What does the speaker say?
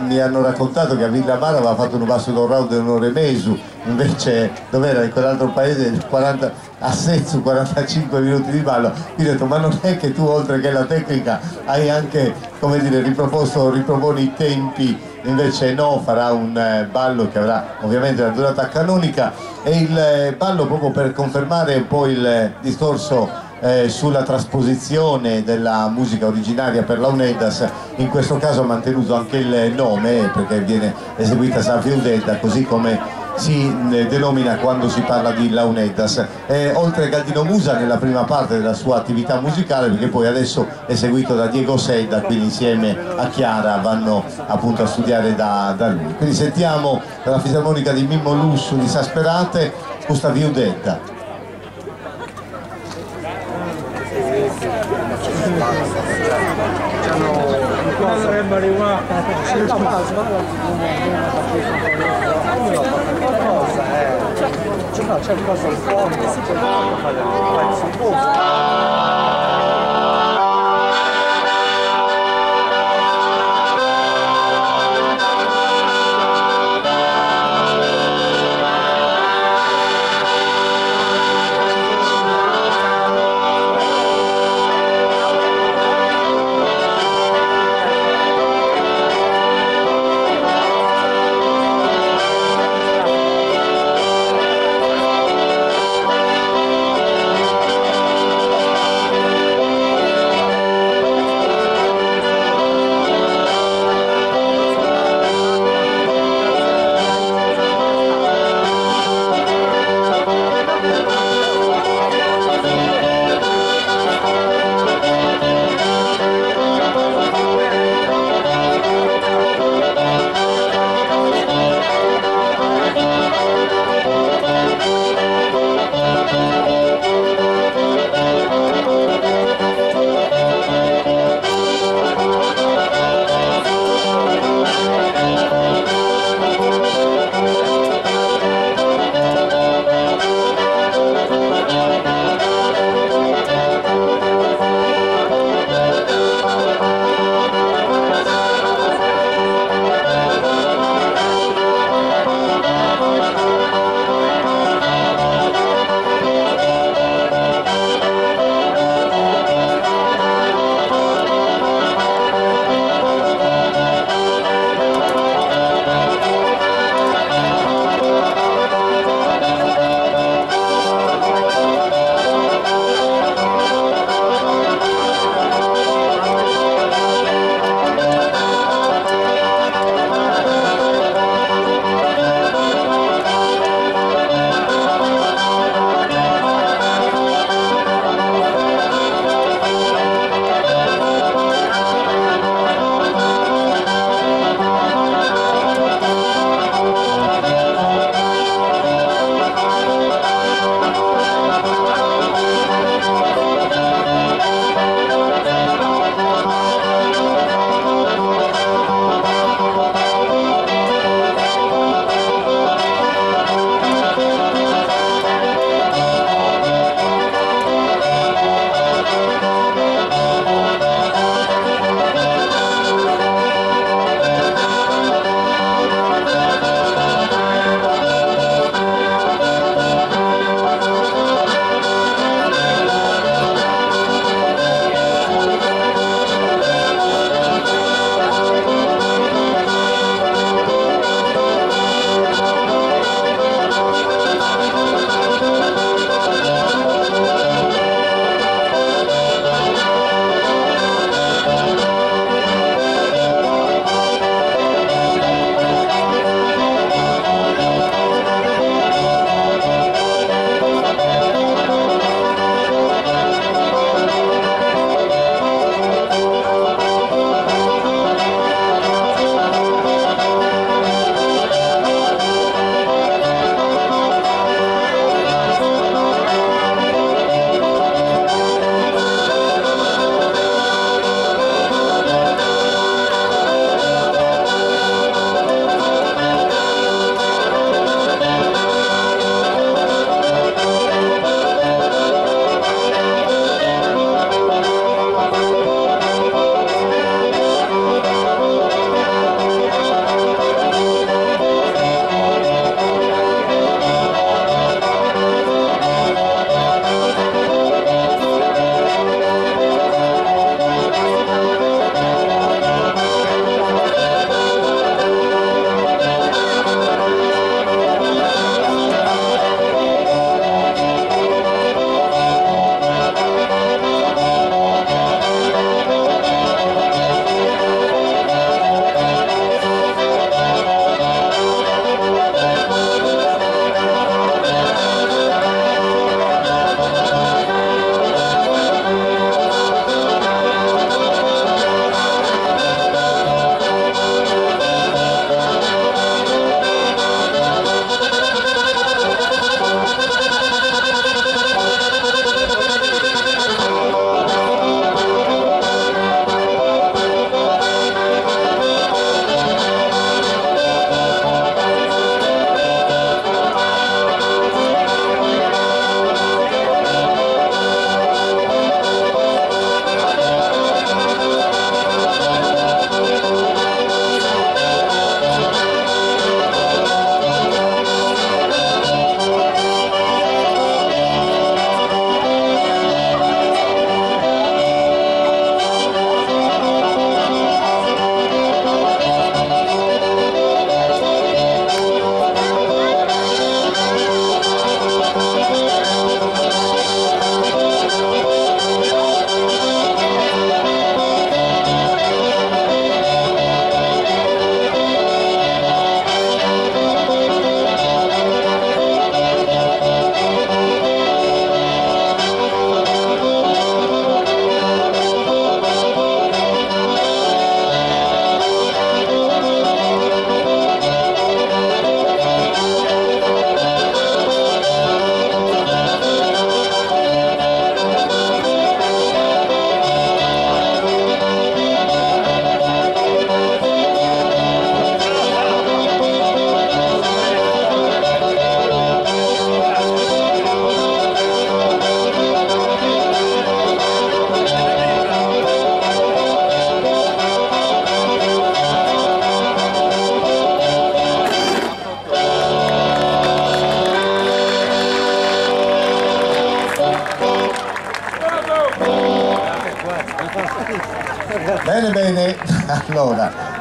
mi hanno raccontato che a Villamara aveva fatto un basso d'un round di un'ora e mezzo, invece dov'era in quell'altro paese 40, a Sezzu 45 minuti di ballo. Io ho detto, ma non è che tu oltre che la tecnica hai anche, come dire, riproponi i tempi? Invece no, farà un ballo che avrà ovviamente la durata canonica, e il ballo, proprio per confermare un po' il discorso sulla trasposizione della musica originaria per la Uneddas, in questo caso ha mantenuto anche il nome, perché viene eseguita San Fiudetta, così come si denomina quando si parla di Launeddas. Oltre a Galdino Musa nella prima parte della sua attività musicale, perché poi adesso è seguito da Diego Sedda, quindi insieme a Chiara vanno appunto a studiare da lui. Quindi sentiamo dalla fisarmonica di Mimmo Lussu di Sasperate questa Fiudetta. C'è il coso al fondo, c'è il fondo. Bene, bene, allora